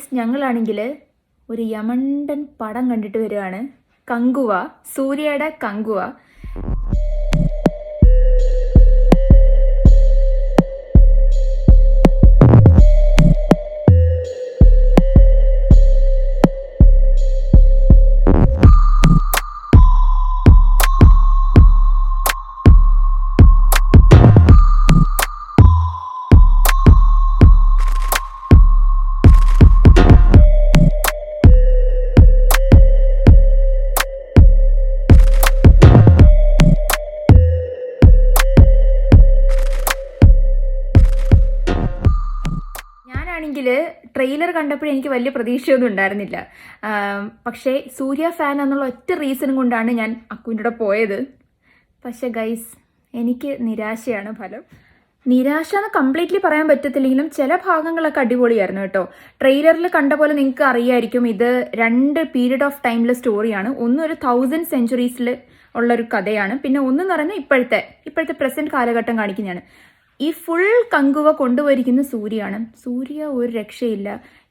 Guys, ഞങ്ങളാണെങ്കിൽ ഒരു യമണ്ടൻ പടം കണ്ടിട്ട് വരികയാണ്. കങ്കുവ, സൂര്യയുടെ കങ്കുവ. ഞാനാണെങ്കിൽ ട്രെയിലർ കണ്ടപ്പോഴേ എനിക്ക് വലിയ പ്രതീക്ഷയൊന്നും ഉണ്ടായിരുന്നില്ല. പക്ഷേ സൂര്യ ഫാൻ എന്നുള്ള ഒറ്റ റീസണും കൊണ്ടാണ് ഞാൻ അക്കുവിൻ്റെ കൂടെ പോയത്. പക്ഷേ ഗൈസ്, എനിക്ക് നിരാശയാണ് ഫലം. നിരാശ എന്ന് കംപ്ലീറ്റ്ലി പറയാൻ പറ്റത്തില്ലെങ്കിലും ചില ഭാഗങ്ങളൊക്കെ അടിപൊളിയായിരുന്നു കേട്ടോ. ട്രെയിലറിൽ കണ്ട പോലെ നിങ്ങൾക്ക് അറിയായിരിക്കും, ഇത് 2 പീരീഡ് ഓഫ് ടൈമിലെ സ്റ്റോറിയാണ്. ഒന്നൊരു 1000 സെഞ്ച്വറീസിൽ ഉള്ളൊരു കഥയാണ്, പിന്നെ ഒന്നെന്ന് പറയുന്നത് ഇപ്പോഴത്തെ പ്രസന്റ് കാലഘട്ടം കാണിക്കുന്നതാണ്. ഈ ഫുൾ കങ്കുവ കൊണ്ടുപോയിരിക്കുന്ന സൂര്യയാണ്. സൂര്യ ഒരു രക്ഷയില്ല.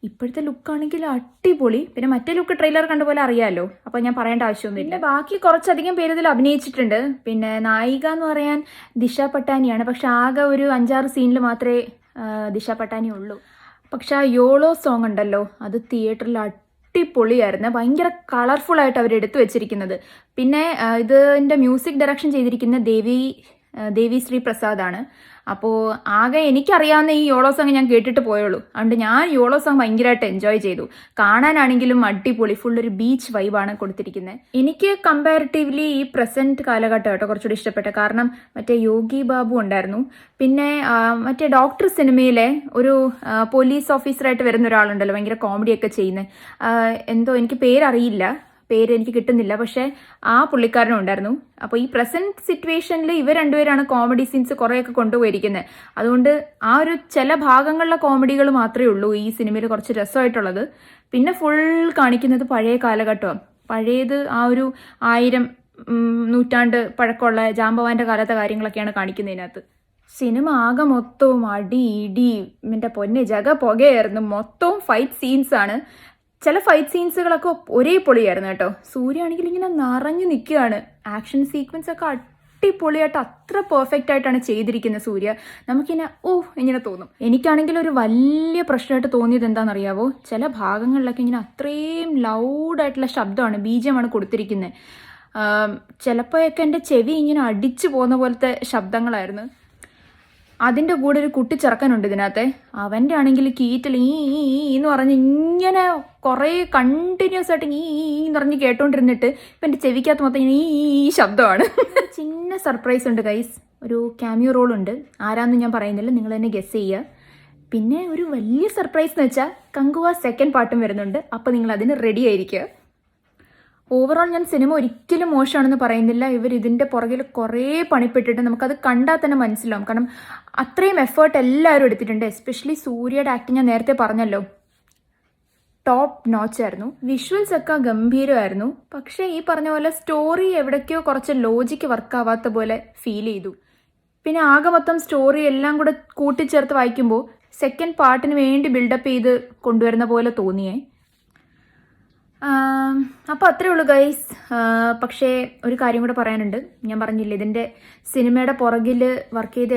ഇപ്പോഴത്തെ ലുക്കാണെങ്കിൽ അടിപൊളി. പിന്നെ മറ്റേ ലുക്ക് ട്രെയിലർ കണ്ട പോലെ അറിയാമല്ലോ, അപ്പോൾ ഞാൻ പറയേണ്ട ആവശ്യമൊന്നുമില്ല. ബാക്കി കുറച്ചധികം പേര് ഇതിൽ അഭിനയിച്ചിട്ടുണ്ട്. പിന്നെ നായിക എന്ന് പറയാൻ ദിശ പട്ടാനിയാണ്. പക്ഷെ ആകെ ഒരു 5-6 സീനിൽ മാത്രമേ ദിശ പട്ടാനി ഉള്ളൂ. പക്ഷെ ആ യോളോ സോങ് ഉണ്ടല്ലോ, അത് തിയേറ്ററിൽ അടിപൊളിയായിരുന്നു. ഭയങ്കര കളർഫുൾ ആയിട്ട് അവർ എടുത്തു വെച്ചിരിക്കുന്നത്. പിന്നെ ഇതിൻ്റെ മ്യൂസിക് ഡയറക്ഷൻ ചെയ്തിരിക്കുന്ന ദേവി ശ്രീ പ്രസാദാണ്. അപ്പോൾ ആകെ എനിക്കറിയാവുന്ന ഈ യോളോ സോങ് ഞാൻ കേട്ടിട്ട് പോയുള്ളൂ. അതുകൊണ്ട് ഞാൻ യോളോ സോങ് ഭയങ്കരമായിട്ട് എൻജോയ് ചെയ്തു. കാണാനാണെങ്കിലും അടിപൊളി, ഫുൾ ഒരു ബീച്ച് വൈബാണ് കൊടുത്തിരിക്കുന്നത്. എനിക്ക് കമ്പാരിറ്റീവ്ലി ഈ പ്രസന്റ് കാലഘട്ടം കേട്ടോ കുറച്ചുകൂടി ഇഷ്ടപ്പെട്ട. കാരണം മറ്റേ യോഗി ബാബു ഉണ്ടായിരുന്നു. പിന്നെ മറ്റേ ഡോക്ടർ സിനിമയിലെ ഒരു പോലീസ് ഓഫീസറായിട്ട് വരുന്ന ഒരാളുണ്ടല്ലോ, ഭയങ്കര കോമഡിയൊക്കെ ചെയ്യുന്നത്. എന്തോ എനിക്ക് പേര് എനിക്ക് കിട്ടുന്നില്ല. പക്ഷേ ആ പുള്ളിക്കാരനും ഉണ്ടായിരുന്നു. അപ്പോൾ ഈ പ്രസന്റ് സിറ്റുവേഷനിൽ ഇവർ രണ്ടുപേരാണ് കോമഡി സീൻസ് കുറേയൊക്കെ കൊണ്ടുപോയിരിക്കുന്നത്. അതുകൊണ്ട് ആ ഒരു ചില ഭാഗങ്ങളിലെ കോമഡികൾ മാത്രമേ ഉള്ളൂ ഈ സിനിമയിൽ കുറച്ച് രസമായിട്ടുള്ളത്. പിന്നെ ഫുൾ കാണിക്കുന്നത് പഴയ കാലഘട്ടമാണ്. പഴയത് ആ ഒരു 1000 നൂറ്റാണ്ട് പഴക്കമുള്ള ജാമ്പവാന്റെ കാലത്തെ കാര്യങ്ങളൊക്കെയാണ് കാണിക്കുന്നതിനകത്ത്. സിനിമ ആകെ മൊത്തവും അടി ഇടി, എൻ്റെ പൊന്നെ ജഗ പുകയായിരുന്നു. മൊത്തവും ഫൈറ്റ് സീൻസാണ്. ചില ഫൈറ്റ് സീൻസുകളൊക്കെ ഒരേ പൊളിയായിരുന്നു കേട്ടോ. സൂര്യ ആണെങ്കിൽ ഇങ്ങനെ നിറഞ്ഞു നിൽക്കുകയാണ്. ആക്ഷൻ സീക്വൻസ് ഒക്കെ അടിപൊളിയായിട്ട് അത്ര പെർഫെക്റ്റ് ആയിട്ടാണ് ചെയ്തിരിക്കുന്നത് സൂര്യ. നമുക്കിങ്ങനെ ഇങ്ങനെ തോന്നും. എനിക്കാണെങ്കിൽ ഒരു വലിയ പ്രശ്നമായിട്ട് തോന്നിയത് എന്താണെന്നറിയാവോ, ചില ഭാഗങ്ങളിലൊക്കെ ഇങ്ങനെ അത്രയും ലൗഡായിട്ടുള്ള ശബ്ദമാണ്, ബീജമാണ് കൊടുത്തിരിക്കുന്നത്. ചിലപ്പോഴൊക്കെ എൻ്റെ ചെവി ഇങ്ങനെ അടിച്ചു പോകുന്ന പോലത്തെ ശബ്ദങ്ങളായിരുന്നു. അതിൻ്റെ കൂടെ ഒരു കുട്ടി ചെറുക്കനുണ്ട് ഇതിനകത്തെ. അവൻ്റെ ആണെങ്കിൽ കീറ്റിൽ എന്ന് പറഞ്ഞ് ഇങ്ങനെ കുറേ കണ്ടിന്യൂസ് ആയിട്ട് എന്ന് പറഞ്ഞ് കേട്ടോണ്ടിരുന്നിട്ട് ഇപ്പം എൻ്റെ ചെവിക്കകത്ത് മൊത്തം ഈ ശബ്ദമാണ്. ചിന്ന സർപ്രൈസ് ഉണ്ട് ഗൈസ്, ഒരു ക്യാമിയോ റോൾ ഉണ്ട്. ആരാന്ന് ഞാൻ പറയുന്നില്ല, നിങ്ങൾ തന്നെ ഗസ് ചെയ്യുക. പിന്നെ ഒരു വലിയ സർപ്രൈസ് എന്ന് വെച്ചാൽ കങ്കുവ സെക്കൻഡ് പാർട്ടും വരുന്നുണ്ട്. അപ്പോൾ നിങ്ങൾ അതിന് റെഡി ആയിരിക്കുക. ഓവറോൾ ഞാൻ സിനിമ ഒരിക്കലും മോശമാണെന്ന് പറയുന്നില്ല. ഇവർ ഇതിൻ്റെ പുറകിൽ കുറേ പണിപ്പെട്ടിട്ട് നമുക്കത് കണ്ടാൽ തന്നെ മനസ്സിലാവും. കാരണം അത്രയും എഫേർട്ട് എല്ലാവരും എടുത്തിട്ടുണ്ട്. എസ്പെഷ്യലി സൂര്യയുടെ ആക്ടിങ് ഞാൻ നേരത്തെ പറഞ്ഞല്ലോ, ടോപ്പ് നോച്ച് ആയിരുന്നു. വിഷ്വൽസ് ഒക്കെ ഗംഭീരമായിരുന്നു. പക്ഷേ ഈ പറഞ്ഞ പോലെ സ്റ്റോറി എവിടേക്കോ കുറച്ച് ലോജിക്ക് വർക്കാവാത്ത പോലെ ഫീൽ ചെയ്തു. പിന്നെ ആകെ മൊത്തം സ്റ്റോറി എല്ലാം കൂടെ കൂട്ടിച്ചേർത്ത് വായിക്കുമ്പോൾ സെക്കൻഡ് പാർട്ടിന് വേണ്ടി ബിൽഡപ്പ് ചെയ്ത് കൊണ്ടുവരുന്ന പോലെ തോന്നിയേ. അപ്പോൾ അത്രേ ഉള്ളൂ ഗൈസ്. പക്ഷേ ഒരു കാര്യം കൂടെ പറയാനുണ്ട്. ഞാൻ പറഞ്ഞില്ലേ, ഇതിൻ്റെ സിനിമയുടെ പുറകിൽ വർക്ക് ചെയ്ത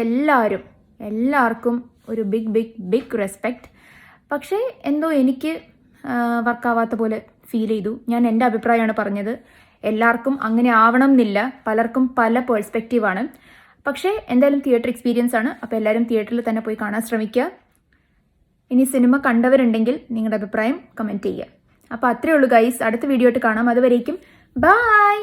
എല്ലാവർക്കും ഒരു ബിഗ് റെസ്പെക്റ്റ്. പക്ഷേ എന്തോ എനിക്ക് വർക്കാവാത്ത പോലെ ഫീൽ ചെയ്തു. ഞാൻ എൻ്റെ അഭിപ്രായമാണ് പറഞ്ഞത്. എല്ലാവർക്കും അങ്ങനെ ആവണം എന്നില്ല, പലർക്കും പല പേഴ്സ്പെക്റ്റീവാണ്. പക്ഷേ എന്തായാലും തിയേറ്റർ എക്സ്പീരിയൻസ് ആണ്. അപ്പോൾ എല്ലാവരും തിയേറ്ററിൽ തന്നെ പോയി കാണാൻ ശ്രമിക്കുക. ഇനി സിനിമ കണ്ടവരുണ്ടെങ്കിൽ നിങ്ങളുടെ അഭിപ്രായം കമൻറ്റ് ചെയ്യുക. അപ്പോൾ അത്രേ ഉള്ളൂ ഗൈസ്. അടുത്ത വീഡിയോ ആയിട്ട് കാണാം. അതുവരേക്കും ബൈ.